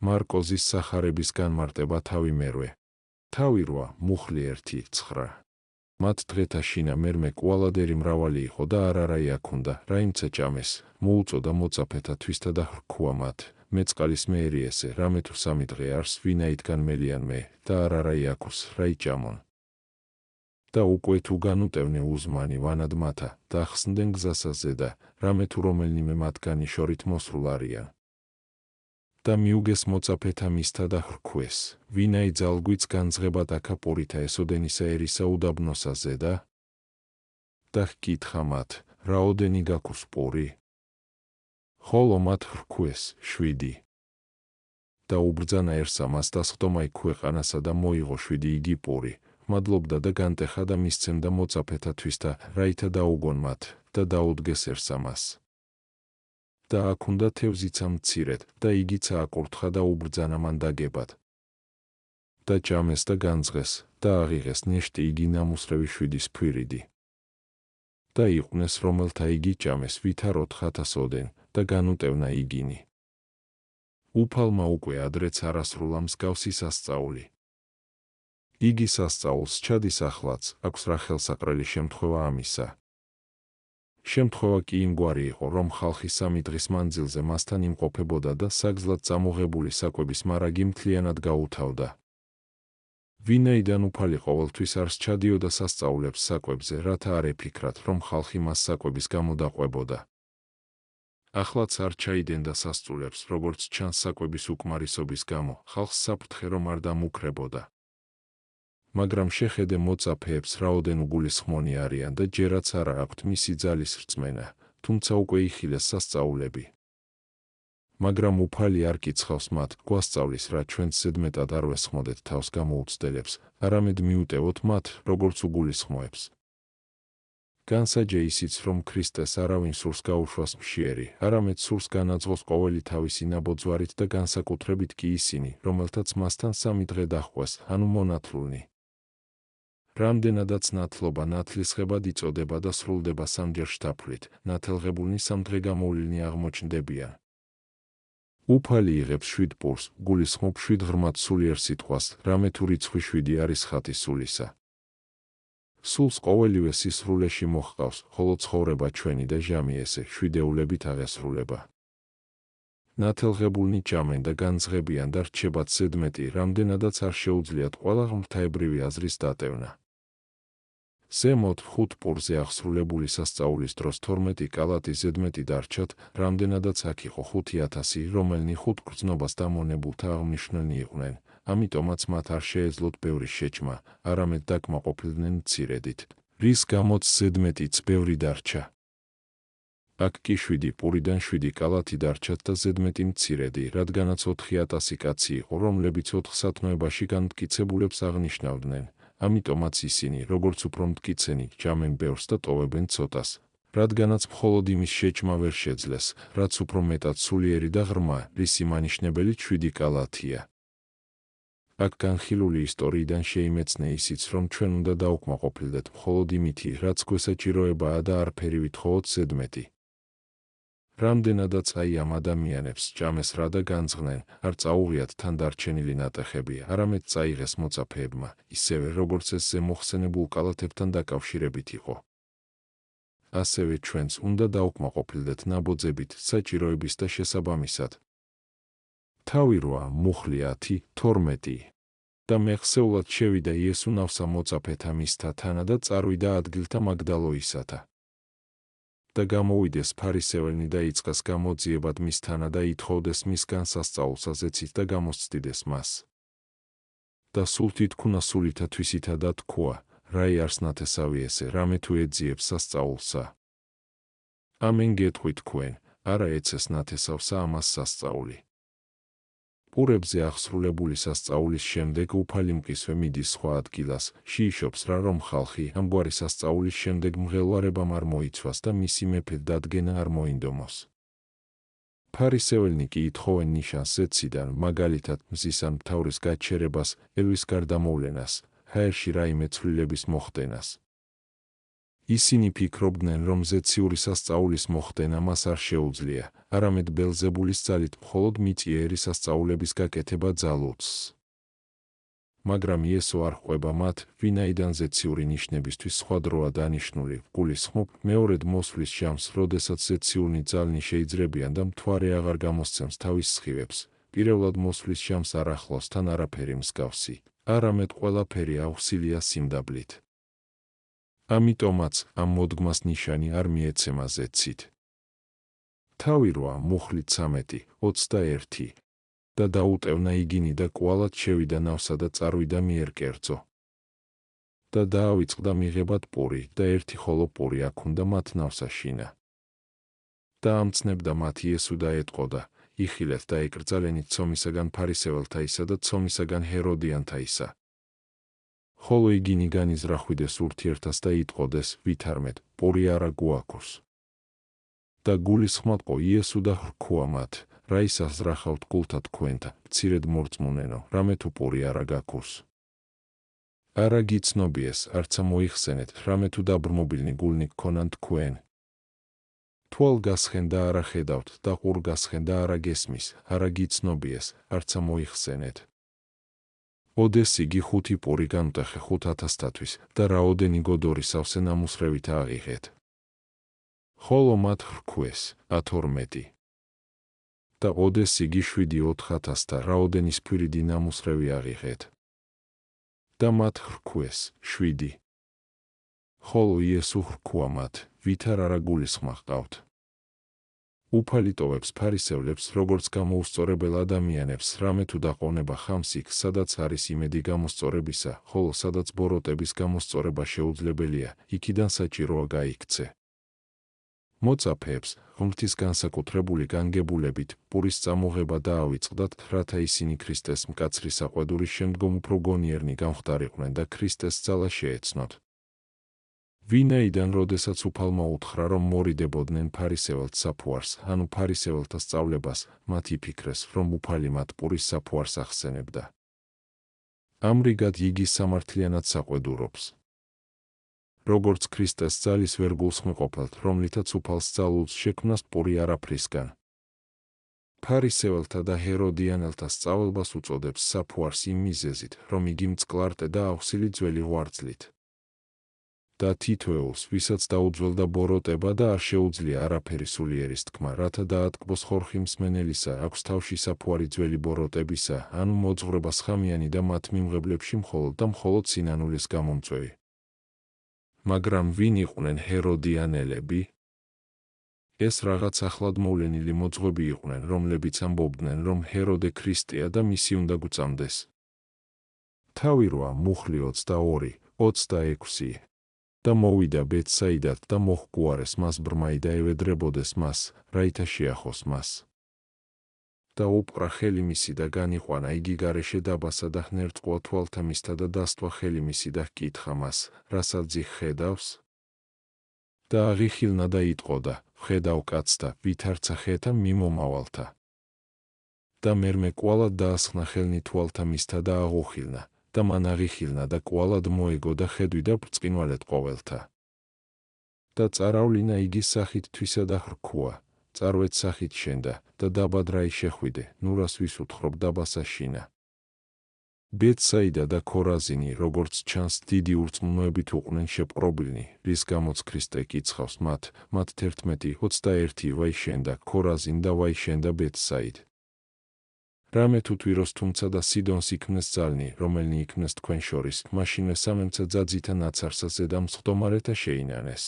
მარკოზის სახარების განმარტება თავი მერვე. თავი 8, მუხლი 1, 9. მათ დღეთა შინა მერმე კვალადერი მრავალი იყო და არარაი აქუნდა, რაიმცა ჭამეს, მოუწოდა მოწაფეთა თვისთა და ხრქუა მათ, მეწყალის მეერი ესე, რამე თუ 3 დღე არს ვინაიდან მელიან მე, და არარაი აქუს, რაი ჭამონ. და უკვე თუ განუტევნე უზმანი ვანად მათა, და ახსნდნენ გზასა ზედა, რამე თუ რომელნიმე მათგანი შორით მოსრულ არიან. და მიუგეს მოწაფეთა მისთა და ხრქვეს, ვინაი ძალგვიც განძღებად აკაპორითა ესოდენისა ერისა უდაბნოსა ზედა? და ჰკითხა მათ, რაოდენი გაქუს პური? ხოლო მათ ხრქვეს, 7. და უბრძანა ერსა მას და სხდომაი ქვეყანასა და მოიღო 7 იგი პური, მადლობდა და განტეხა და მისცემდა მოწაფეთათვის და რაითა დაუგონ მათ და დაუდგეს ერსა მას. და აქ უნდა თევზიცა მცირედ და იგიც ააკურთხა და უბრძანა მან დაგებად. და ჭამეს და განძღეს და აღიღეს ნეშტი იგი ნამუსრევი 7 ფირიდი. და იყვნენ რომელთა იგი ჭამეს ვითარ 4,000-ოდენ და განუტევნა იგინი. უფალმა უკვე ადრეც არასრულა მსგავსი სასწაული. იგი სასწაულს ჩადის ახლაც, აქვს რა ხელსაყრელი შემთხვევა ამისა. შემთხვევა კი იმგვარი იყო, რომ ხალხი 3 დღის მანძილზე მასთან იმყოფებოდა და საგზლად წამოღებული საკვების მარაგი მთლიანად გაუთავდა. ვინაიდან უფალი ყოველთვის არს ჩადიოდა სასწაულებს საკვებზე, რათა არ ეფიქრათ, რომ ხალხი მას საკვების გამო დაყვებოდა. ახლაც არ ჩაიდენდა სასწულებს, როგორც ჩანს საკვების უკმარისობის გამო, ხალხს საფრთხე რომ არ დამუქრებოდა. მაგრამ შეხედე მოწაფეებს რაოდენ უგულისხმონი არიან და ჯერაც არა აქვთ მისი ძალის რწმენა, თუმცა უკვე იხილეს სასწაულები. მაგრამ უფალი არ კიცხავს მათ, გვასწავლის რა ჩვენც ზედმეტად არ ვესხმოდეთ თავს გამოუცდელებს, არამედ მიუტევოთ მათ, როგორც უგულისხმოებს. განსაჯე ისიც, რომ ქრისტეს არავინ სურს გაუშვას მშიერი, არამედ სურს განაძღოს ყოველი თავისი ნაბოძვარით და განსაკუთრებით კი ისინი, რომელთაც მასთან 3 დღე დაჰყვეს, ანუ მონათლულნი. რამდენადაც ნათლობა ნათლისღებად იწოდება და სრულდება 3-ჯერ შთაფლით, ნათელღებულნი 3 დღე გამოვლინი აღმოჩნდებიან. უფალი იღებს 7 პურს, გულისხმობ 7 ღრმად სულიერ სიტყვას, რამე თუ რიცხვი 7 არის ხატი სულისა. სულს ყოველივე სისრულეში მოჰყავს, ხოლო ცხოვრება ჩვენი და ჟამი ესე 7-ეულებით აღესრულება. ნათელღებულნი ჭამენ და განძღებიან და რჩებათ ზედმეტი, რამდენადაც არ შეუძლიათ ყველა ღმრთაებრივი აზრის დატევნა. ზემოთ 5 პურზე აღსრულებული სასწაულის დროს 12 კალათი ზედმეტი დარჩათ, რამდენადაც აქ იყო 5,000, რომელნი 5 გრძნობას დამონებულთა აღმნიშვნელნი იყვნენ, ამიტომაც მათ არ შეეძლოთ ბევრი შეჭმა, არამედ დაკმაყოფილდნენ მცირედით, რის გამოც ზედმეტიც ბევრი დარჩა. აქ კი 7 პურიდან 7 კალათი დარჩათ და ზედმეტი მცირედი, რადგანაც 4,000 კაცი იყო, რომლებიც 4 სათნოებაში განმტკიცებულებს აღნიშნავდნენ, ამიტომაც ისინი, როგორც უფრო მტკიცენი, ჭამენ ბევრს და ტოვებენ ცოტას, რადგანაც მხოლოდ იმის შეჭმა ვერ შეძლეს, რაც უფრო მეტად სულიერი და ღრმა, რისი მანიშნებელი 7 კალათია. აქ განხილული ისტორიიდან შეიმეცნე ისიც, რომ ჩვენ უნდა დაუკმაყოფილდეთ მხოლოდ იმითი, რაც გვესაჭიროებაა და არაფერი ვითხოვოთ ზედმეტი. რამდენადაც აი ამ ადამიანებს ჭამეს რა და განძღნენ, არ წაუღიათ თან დარჩენილი ნატეხები, არამედ წაიღეს მოწაფეებმა, ისევე როგორც ეს ზემოხსენებულ კალათებთან დაკავშირებით იყო. ასევე ჩვენც უნდა დაუკმაყოფილდეთ ნაბოძებით, საჭიროების და შესაბამისად. თავი 8, მუხლი 10, 12. და მეხსეულად შევიდა იესო ნავსა მოწაფეთა მისთა თანა და წარვიდა ადგილთა მაგდალოისათა. და გამოვიდეს ფარისეველნი და იწყეს გამოძიებად მის თანა და ითხოვდეს მისგან სასწაულს აზეცით და გამოსცდიდეს მას. და სულ თითქუნა სულითა თვისითა და თქვა, რაი არს ნათესავი ესე, რამე თუ ეძიებს სასწაულსა. ამენ გეტყვი თქვენ, არა ეცეს ნათესავსა ამას სასწაული. პურებზე აღსრულებული სასწაულის შემდეგ უფალი მყისვე მიდის სხვა ადგილას, შეიშობს რა რომ ხალხი ამგვარი სასწაულის შემდეგ მღელვარებამ არ მოიცვას და მისი მეფედ დადგენა არ მოინდომოს. ფარისეველნი კი ითხოვენ ნიშანს ზეციდან, მაგალითად მზის ან მთავრის გაჩერებას, ელვის გარდამოვლენას, ჰაერში რაიმე ცვლილების მოხდენას. ისინი ფიქრობდნენ, რომ ზეციური სასწაულის მოხდენა მას არ შეუძლია, არამედ ბელზებულის ძალით მხოლოდ მიწიერი სასწაულების გაკეთება ძალუძს. მაგრამ იესო არ ყვება მათ, ვინაიდან ზეციური ნიშნებისთვის სხვადროა დანიშნული, გულისხმობ მეორედ მოსვლის ჟამს, როდესაც ზეციურნი ძალნი შეიძლებიან და მთვარე აღარ გამოსცემს თავის სხივებს, პირველად მოსვლის ჟამს არ ახლავს თან არაფერი მსგავსი, არამედ ყველაფერი აუხსილია სიმდაბლით. ამიტომაც ამ მოდგმას ნიშანი არ მიეცემა ზეცით. თავი 8, მუხლით 13:21 და დაუტევნა იგინი და კვალად შევიდა ნავსა და წარვიდა მიერ კერძო. და დაავიწყდა მიღებად პური და ერთი ხოლო პური აქ უნდა მათ ნავსაშინა. და ამცნებდა მათ იესო და ეტყოდა, იხილეთ და ეკრძალენით ცომისაგან ფარისეველთაისა და ცომისაგან ჰეროდიანთაისა. ხოლო იგინი განიზრახვიდეს ურთიერთას და იტყოდეს, ვითარმეთ, პური არა გვაქვს. და გულისხმობ იესო და hrქვა მათ, რა ის აზრახავთ გულთა თქვენთა, მცირედ მორწმუნენო, რამე თუ პური არა გაქვთ. არა გიცნობიეს, არცა მოიხსენეთ, რამე თუ დაბრმობილნი გულნი გქონან თქვენ. თვალ გასხენ და არა ხედავთ და ყურ გასხენ და არა გესმის, არა გიცნობიეს, არცა მოიხსენეთ. ოდეს იგი 5 პური განუტეხე 5,000-თვის და რაოდენი გოდორი სავსე ნამუსრევით აიღეთ. ხოლო მათ hrქვეს 12. და ოდეს იგი 7,000 და რაოდენი სფირიდი ნამუსრევი აიღეთ. და მათ hrქვეს 7. ხოლო იესო hrქვა მათ, ვითარ არა გულისხმა ჰყავთ. უფალი ტოვებს ფარისევლებს, როგორც გამოუსწორებელ ადამიანებს, რამე თუ დაყოვნება ხამს იქ, სადაც არის იმედი გამოსწორებისა, ხოლო სადაც ბოროტების გამოსწორება შეუძლებელია, იქიდან საჭიროა გაიქცე. მოწაფეებს, ღმრთის განსაკუთრებული განგებულებით, პურის წამოღება დაავიწყდათ, რათა ისინი ქრისტეს მკაცრი საყვედურის შემდგომ უფრო გონიერნი გამხდარიყვნენ და ქრისტეს ძალა შეეცნოთ. ვინაიდან როდესაც უფალმა უთხრა, რომ მორიდებოდნენ ფარისეველთა საფუარს, ანუ ფარისეველთა სწავლებას, მათ იფიქრეს, რომ უფალი მათ პურის საფუარს ახსენებდა. ამრიგად იგი სამართლიანად საყვედურობს. როგორც ქრისტეს ძალის ვერ გულსხმეყოფილთ, რომლითაც უფალს ძალუძს შექმნას პური არაფრისგან. ფარისეველთა და ჰეროდიანელთა სწავლებას უწოდებს საფუარს იმ მიზეზით, რომ იგი მწყლარტე და აუხსილი ძველი ღვაწლით. და თითოეულს, ვისაც დაუძველდა ბოროტება და არ შეუძლია არაფერი სულიერის თქმა, რათა დაატკბოს ხორხი მსმენელისა, აქვს თავში საფუარი ძველი ბოროტებისა, ანუ მოძღვრება სხამიანი და მათ მიმღებლებში მხოლოდ და მხოლოდ სინანულის გამომწვევი. მაგრამ ვინ იყვნენ ჰეროდიანელები? ეს რაღაც ახლადმოვლენილი მოძღვები იყვნენ, რომლებიც ამბობდნენ, რომ ჰეროდე ქრისტეა და მისი უნდა გვწამდეს. თავი 8, მუხლი 22:26 და მოვიდა ბეთსაიდად და მოჰგვარეს მას ბრმაი და ევედრებოდეს მას, რაითა შეახოს მას. და უპყრა ხელი მისი და განიყვანა იგი გარეშე დაბასა და χνერწყვა თვალთა მისთა და დასტვა ხელი მისი და ჰკითხა მას, რასაც ხედავს? და აღიხილნა და იტყოდა, ვხედავ კაცთა, ვითარცა ხეთა მიმომავალთა. და მერმე კვალად დაასხნა ხელნი თვალთა მისთა და აღუხილნა. და მან აღიხილნა და კვალად მოეგო და ხედვიდა ბრწყინვალედ ყოველთა. და წარავლინა იგი სახით თვისა და hrქვა, წარვეთ სახით შენდა და დაბად რაი შეხვიდე, ნურას ვის უთხრობ დაბასაშინა. ბეთსაიდა და ქორაზინი, როგორც ჩანს, დიდი ურწმუნოებით უყვნენ შეპყრობილნი, რის გამოც ქრისტე კიცხავს მათ 11:21 ვაი შენდა ქორაზინ და ვაი შენდა ბეთსაიდ. რამე თუ თვიროს თუმცა და სიდონს იქმნეს ძალნი, რომელნი იქმნეს თქვენ შორის, მაშინვე სამემცა ძაძითა ნაცარსა ზედა მსხდომარეთა შეინანეს.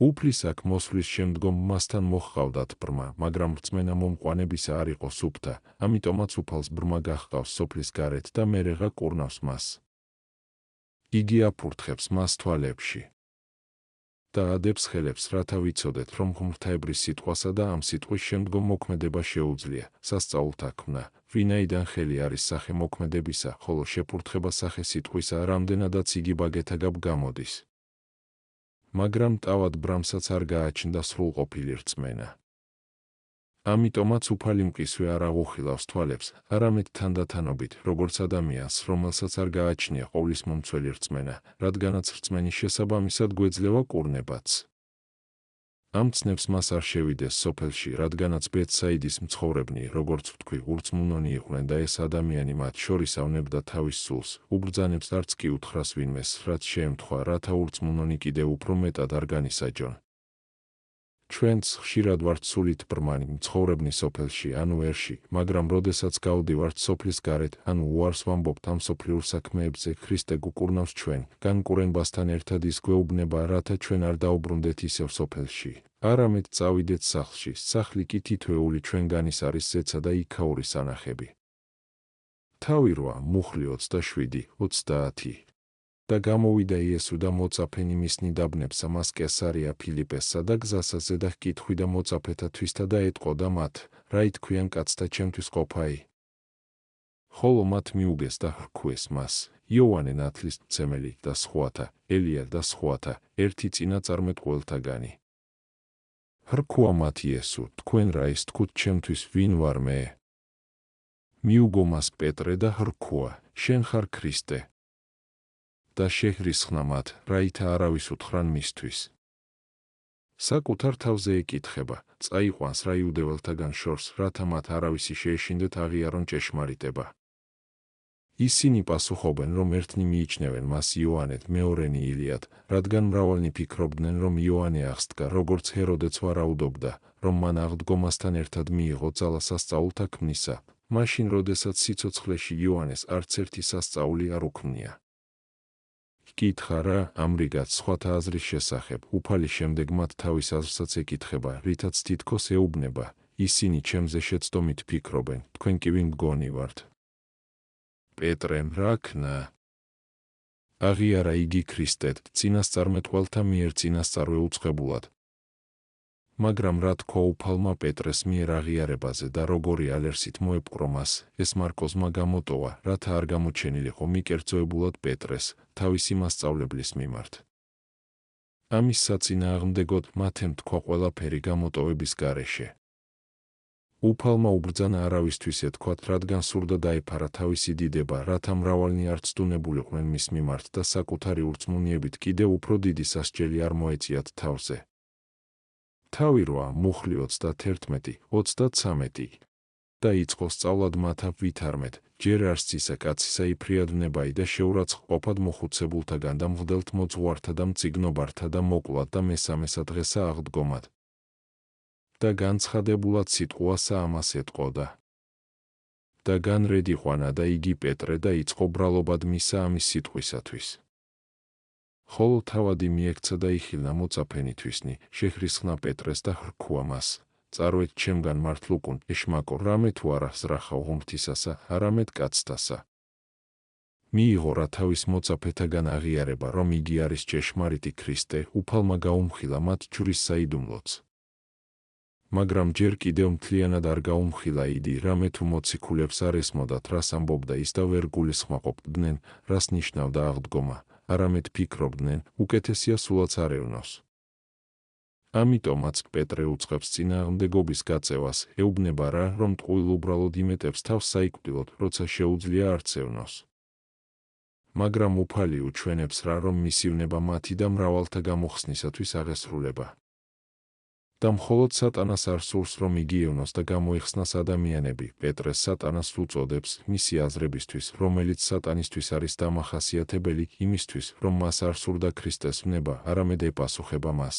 უფლის აქ მოსვლის შემდგომ მასთან მოჰყავდათ ბრმა, მაგრამ რწმენა მომყვანებისა არ იყო სუფთა, ამიტომაც უფალს ბრმა გაჰყავს სოფლის გარეთ და მერეღა კურნავს მას. იგი აფურთხებს მას თვალებში. და ადებს ხელებს, რათა ვიცოდეთ, რომ ღმრთაებრი სიტყვასა და ამ სიტყვის შემდგომ მოქმედება შეუძლია, სასწაულთა ქმნა, ვინაიდან ხელი არის სახე მოქმედებისა, ხოლო შეფურთხება სახე სიტყვისა, რამდენადაც იგი ბაგეთაგაბ გამოდის. მაგრამ ტავად ბრამსაც არ გააჩნდა სრულყოფილი რწმენა. ამიტომაც უფალი მყისვე არ აღუხილავს თვალებს, არამედ თანდათანობით, როგორც ადამიანს, რომელსაც არ გააჩნია ყოვლისმომცველი რწმენა, რადგანაც რწმენის შესაბამისად გვეძლევა კურნებაც. ამ ცნებს მას არ შევიდეს სოფელში, რადგანაც ბეთსაიდის მცხოვრებნი, როგორც ვთქვი, ურწმუნონი იყვნენ და ეს ადამიანი მათ შორის ავნებდა თავის სულს, უბრძანებს არც კი უთხრას ვინმეს, რაც შეემთხვა, რათა ურწმუნონი კიდევ უფრო მეტად არ განისაჯონ. ჩვენც ხშირად ვართ სულით ბრმანი მცხოვრებნი სოფელში, ანუ ერში, მაგრამ როდესაც გავდივართ სოფლის გარეთ, ანუ უარს ვამბობთ ამ სოფლიურ საქმეებზე, ქრისტე გუკურნავს ჩვენ, განკურნებასთან ერთად ის გვეუბნება, რათა ჩვენ არ დაუბრუნდეთ ისევ სოფელში, არამედ წავიდეთ სახლში, სახლი კი თითოეული ჩვენგანის არის ზეცა და იქაური სანახები. თავი 8, მუხლი 27, 30. და გამოვიდა იესო და მოწაფენი მისნი დაბნებსა მას კესარია ფილიპესსა და გზასა ზედახ კითხვი და მოწაფეთა თვისთა და ეტყოდა მათ, რა ითქვიან კაცთა ჩემთვის ყოფაი. ხოლო მათ მიუგეს და ჰრქვეს მას, იოანე ნათლისმცემელი და სხვათა, ელია და სხვათა, ერთი წინაწარმეტყველთაგანი. ჰრქვა მათ იესო, თქვენ რა ის თქვით ჩემთვის ვინ ვარ მე? მიუგო მას პეტრე და ჰრქვა, შენ ხარ ქრისტე. და შეჰრისხნა მათ, რაითა არავის უთხრან მისთვის. საკუთარ თავზე ეკითხება, წაიყვანს რა იუდეველთაგან შორს, რათა მათ არავისი შეეშინდეთ აღიარონ ჭეშმარიტება. ისინი პასუხობენ, რომ ერთნი მიიჩნევენ მას იოანედ, მეორენი ილიად, რადგან მრავალნი ფიქრობდნენ, რომ იოანე აღსდგა, როგორც ჰეროდეც ვარაუდობდა, რომ მან აღდგომასთან ერთად მიიღო ძალა სასწაულთა ქმნისა, მაშინ როდესაც სიცოცხლეში იოანეს არც ერთი სასწაული არ უქმნია. კითხა რა, ამრიგად სხვათა აზრის შესახებ, უფალი შემდეგ მათ თავის აზრსაც ეკითხება, რითაც თითქოს ეუბნება, ისინი ჩემზე შეცდომით ფიქრობენ, თქვენ კი ვინ მგონი ვართ? პეტრემ რა ქნა? აღიარა იგი ქრისტედ, წინასწარმეტყველთა მიერ წინასწარვე უწყებულად. მაგრამ რა თქვა უფალმა პეტრეს მიერ აღიარებაზე და როგორი ალერსით მოეპყრო მას, ეს მარკოზმა გამოტოვა, რათა არ გამოჩენილიყო მიკერძოებულად პეტრეს, თავისი მასწავლებლის მიმართ. ამის საწინააღმდეგოდ მათემ თქვა ყველაფერი გამოტოვების გარეშე. უფალმა უბრძანა არავისთვის ეთქვათ, რადგან სურდა დაეფარა თავისი დიდება, რათა მრავალნი არ ცდუნებულიყვნენ მის მიმართ და საკუთარი ურწმუნიებით კიდევ უფრო დიდი სასჯელი არ მოეწიათ თავზე. თავი 8, მუხლი 31, 33. და იწყო სწავლად მათ ap ვითარმეთ, ჯერ არც ისა კაცისა იფრიადნებაი და შეურაცხყოფად მოხუცებულთაგან და მღვდელთ მოძღვართა და მწიგნობართა და მოკლად და მესამესა დღესა აღდგომად. და განცხადებულად სიტყვასა ამას ეტყოდა. და განრედიყვანა და იგი პეტრე და იწყო ბრალობად მისა ამის სიტყვისათვის. ხოლო თავადი მიექცა და იხილნა მოწაფენითვისნი, შეჰრისხნა პეტრეს და ჰრქვა მას, წარვეთ ჩემგან მართლუკუნ, ეშმაკო, რამე თუ არა ზრახავ ღმრთისასა, არამედ კაცთასა. მიიღო რა თავის მოწაფეთაგან აღიარება, რომ იგი არის ჭეშმარიტი ქრისტე, უფალმა გაუმხილა მათ ჯვრის საიდუმლოც. მაგრამ ჯერ კიდევ მთლიანად არ გაუმხილა იგი, რამე თუ მოციქულებს არ ესმოდათ, რას ამბობდა ის და ვერ გულისხმობდნენ, რას ნიშნავდა აღდგომა, არამედ ფიქრობდნენ, უკეთესია სულაც არ ევნოს. ამიტომაც პეტრე უწყებს წინააღმდეგობის გაწევას, ეუბნება რა, რომ ტყუილ უბრალოდ იმეტებს თავს საიკვდილოდ, როცა შეუძლია არც ევნოს. მაგრამ უფალი უჩვენებს რა, რომ მისივნება მათი და მრავალთა გამოხსნისათვის აღესრულება. და მხოლოდ სატანას არ სურს, რომ იგი ევნოს და გამოიხსნას ადამიანები, პეტრეს სატანას უწოდებს მისი აზრებისთვის, რომელიც სატანისთვის არის დამახასიათებელი, იმისთვის, რომ მას არ სურდა ქრისტეს ვნება, არამედ ეპასუხება მას.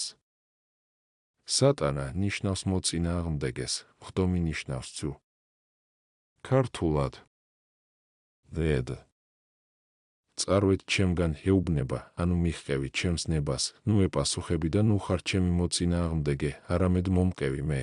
სატანა ნიშნავს მოწინააღმდეგეს, ხდომი ნიშნავს ძუ. ქართულად დედ. წარვეთ ჩემგან ეუბნება, ანუ მიხყევი ჩემს ნებას, ნუ ეპასუხები და ნუ ხარ ჩემი მოწინააღმდეგე, არამედ მომყევი მე.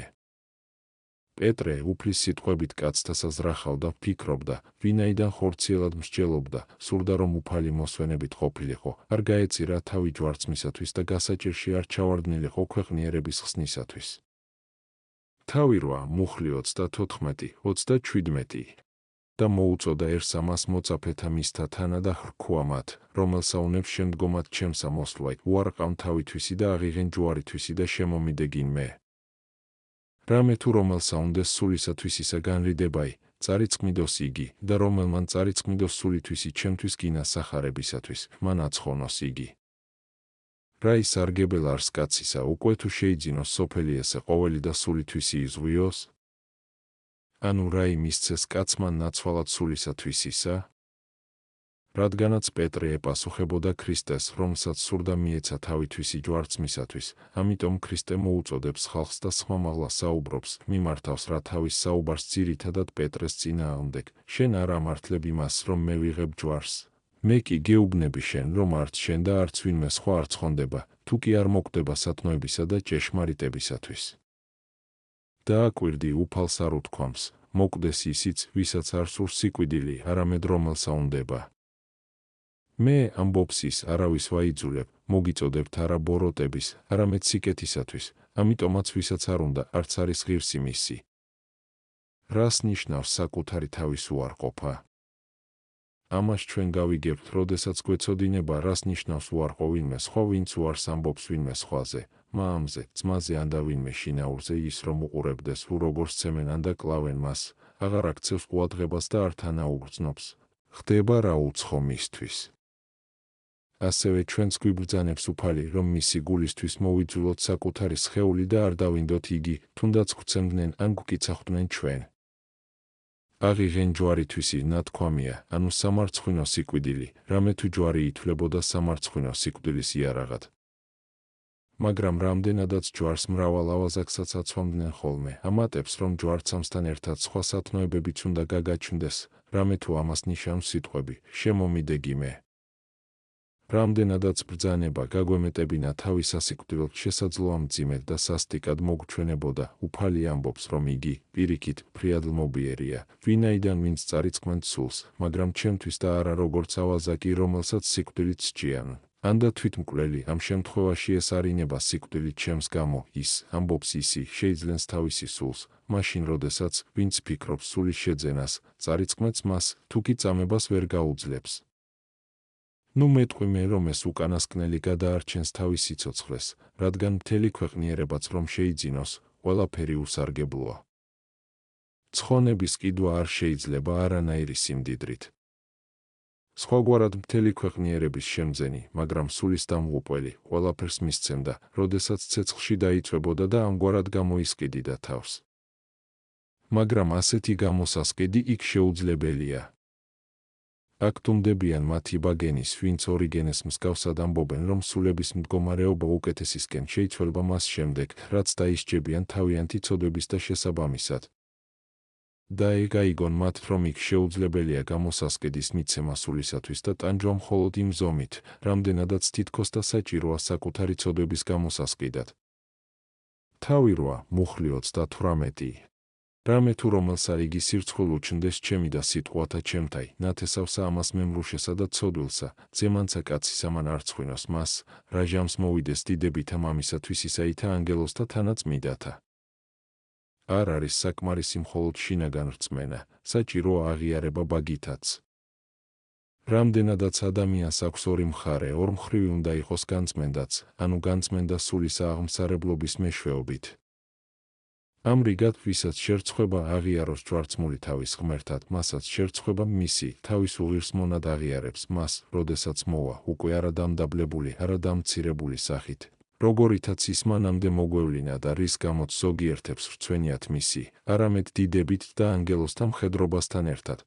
პეტრე უფლის სიტყვებით კაცთა საზრახავდა, ფიქრობდა, ვინაიდან ხორციელად მსჯელობდა, სურდა რომ უფალი მოსვენებით ყოფილიყო, არ გაეწირა თავი ჯვარცმისათვის და გასაჭირში არ ჩავარდნილიყო ქვეყნიერების ხსნისათვის. თავი 8, მუხლი 34, 37. და მოუწოდა ერთს ამას მოწაფეთა მისთა თანა და ჰრქვა მათ, რომელსა უნებს შემდგომად ჩემსა მოსვლა, უარყავ თავითვისი და აღიღენ ჯვარითვისი და შემომიდეგინ მე. რამე თუ რომელსა უნდეს სულისათვის ისა განრიდებაი, წარიწყმიდოს იგი და რომელმან წარიწყმიდოს სულითვისი ჩემთვის გინა სახარებისათვის, მან აცხონოს იგი. რა ის არგებელ არს კაცისა, უკვე თუ შეიძინოს სოფელი ესე ყოველი და სულითვისი იზღვიოს? ანუ რა იმისცეს კაცმა ნაცვალად სულისათვის ისა? რადგანაც პეტრე ეპასუხებოდა ქრისტეს, რომელსაც სურდა მიეცა თავითვისი ჯვარცმისათვის, ამიტომ ქრისტე მოუწოდებს ხალხს და ხმამაღლა საუბრობს, მიმართავს რა თავის საუბარს ძირითადად პეტრეს წინააღმდეგ, შენ არ ამართლებ იმას, რომ მე ვიღებ ჯვარს. მე კი გეუბნები შენ, რომ არც შენ და არც ვინმე სხვა არ ცხონდება, თუ კი არ მოკვდება სათნოებისა და ჭეშმარიტებისათვის. დააკვირდი უფალს არ უთქვამს, მოკვდეს ისიც, ვისაც არ სურს სიკვდილი, არამედ რომელსა უნდება. მე ამბობს ის, არავის ვაიძულებ, მოგიწოდებთ არა ბოროტების, არამედ სიკეთისათვის, ამიტომაც ვისაც არ უნდა, არც არის ღირსი მისი. რას ნიშნავს საკუთარი თავის უარყოფა? ამას ჩვენ გავიგებთ, როდესაც გვეცოდინება, რას ნიშნავს უარყო ვინმე სხვა, ვინც უარს ამბობს ვინმე სხვაზე, მამზე, ძმაზე ან და ვინმე შინაურზე ის რომ უყურებდეს, როგორ სცემენ ან და კლავენ მას, აღარ აქცევს ყურადღებას და არ თანაუგრძნობს, ხდება რა უცხო მისთვის. ასევე ჩვენც გვიბრძანებს უფალი, რომ მისი გულისთვის მოვიძულოთ საკუთარი სხეული და არ დავინდოთ იგი, თუნდაც გვცემდნენ ან გვკიცახდნენ ჩვენ. აღიღენ ჯვარითვისი ნათქვამია, ანუ სამარცხვინო სიკვდილი, რამე თუ ჯვარი ითვლებოდა სამარცხვინო სიკვდილის იარაღად. მაგრამ რამდენადაც ჯვარს მრავალ ავაზაკსაც აცვამდნენ ხოლმე, ამატებს, რომ ჯვარცამსთან ერთად სხვა სათნოებებიც უნდა გაგაჩნდეს, რამე თუ ამას ნიშნავს სიტყვები, შემომიდეგი მე. რამდენადაც ბრძანება გაგვემეტებინა თავის სასიკვდილოდ შესაძლოა მძიმედ და სასტიკად მოგჩვენებოდა, უფალი ამბობს, რომ იგი, პირიქით, ფრიადლმობიერია, ვინაიდან ვინც წარიწყმენ სულს, მაგრამ ჩემთვის და არა როგორც ავაზაკი, რომელსაც სიკვდილით სჭიან. ან და თვითმკვლელი, ამ შემთხვევაში ეს არინება სიკვდილით ჩემს გამო, ის, ამბობს ისი, შეიძლენს თავისი სულს, მაშინ როდესაც, ვინც ფიქრობს სულის შეძენას, წარიწყმეთს მას, თუ კი წამებას ვერ გაუძლებს. ნუ მეტყვი მე, რომ ეს უკანასკნელი გადაარჩენს თავის სიცოცხლეს, რადგან მთელი ქვეყნიერებაც რომ შეიძინოს, ყველაფერი უსარგებლოა. ცხონების კიდვა არ შეიძლება არანაირი სიმდიდრით. სხვაგვარად მთელი ქვეყნიერების შემძენი, მაგრამ სულის დამღუპველი, ყველაფერს მისცემდა, როდესაც ცეცხლში დაიწვებოდა და ამგვარად გამოისყიდიდა თავს. მაგრამ ასეთი გამოსასყიდი იქ შეუძლებელია. აქ თუმდებიან მათი ბაგენის, ვინც ორიგენეს მსგავსად ამბობენ, რომ სულების მდგომარეობა უკეთესისკენ შეიცვალება მას შემდეგ, რაც დაისჯებიან თავიანთი ცოდვების და შესაბამისად. და ეგაიგონ მათ, რომ იქ შეუძლებელია გამოსასყიდის მიცემა სულისათვის და ტანჯვა მხოლოდ იმ ზომით, რამდენადაც თითქოს და საჭიროა საკუთარი ცოდვების გამოსასყიდად. თავი რვა, მუხლი 38. რამე თუ რომელსა იგი სირცხვილ უჩნდეს ჩემი და სიტყვათა ჩემთაი, ნათესავსა ამას მემრუშესა და ცოდვილსა, ძემანცა კაცის ამან არ ცხვინოს მას, რა ჟამს მოვიდეს დიდებითა მამისათვის ისაითა ანგელოსთა თანაწმიდათა. არ არის საკმარისი მხოლოდ შინაგან რწმენა, საჭიროა აღიარება ბაგითაც. რამდენადაც ადამიანს აქვს ორი მხარე, ორმხრივი უნდა იყოს განწმენდაც, ანუ განწმენდა სულისა აღმსარებლობის მეშვეობით. ამრიგად, ვისაც შერცხვება აღიაროს ჯვარცმული თავის ღმერთად, მასაც შერცხვება მისი, თავის უღირს მონად აღიარებს მას, როდესაც მოვა, უკვე არა დამდაბლებული, არა დამცირებული სახით. როგორითაც ის მანამდე მოგვევლინა და რის გამოც ზოგიერთებს რცვენიათ მისი, არამედ დიდებით და ანგელოსთა მხედრობასთან ერთად,